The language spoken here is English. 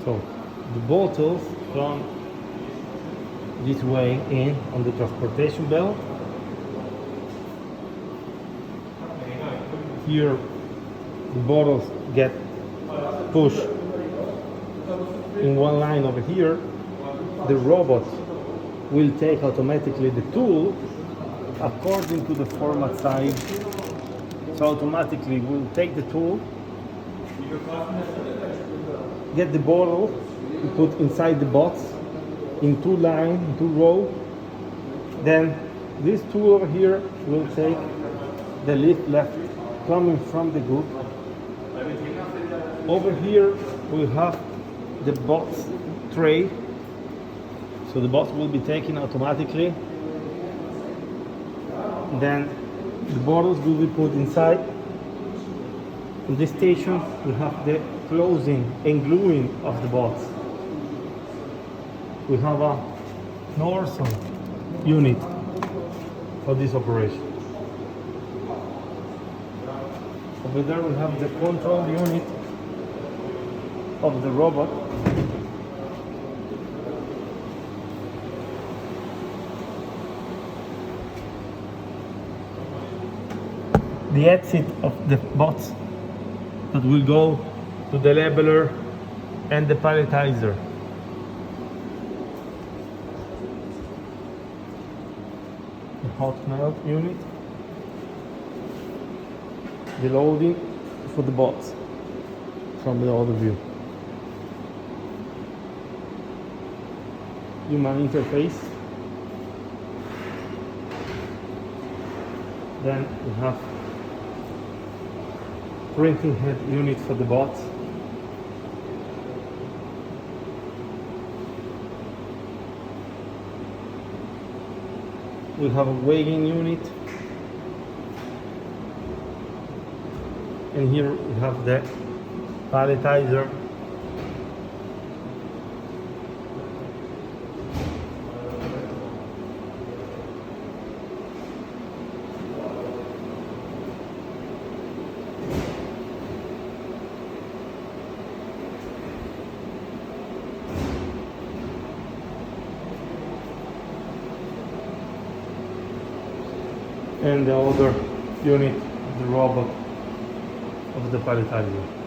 So the bottles come this way in on the transportation belt. Here the bottles get pushed in one line over here. The robot will take automatically the tool according to the format size. So automatically we'll take the tool, get the bottle, and put inside the box in two line, in two row. Then this tool over here will take the lift left coming from the group. Over here we have the box tray. So the box will be taken automatically. Then the bottles will be put inside. In this station we have the closing and gluing of the box. We have a Norson unit for this operation. Over there we have the control unit of the robot. The exit of the box that will go to the leveler and the palletizer. The hot melt unit. The loading for the box from the other view. Human interface. Then we have printing head unit for the box. We have a weighing unit. And here we have the palletizer. And the other unit, the robot of the palletizer.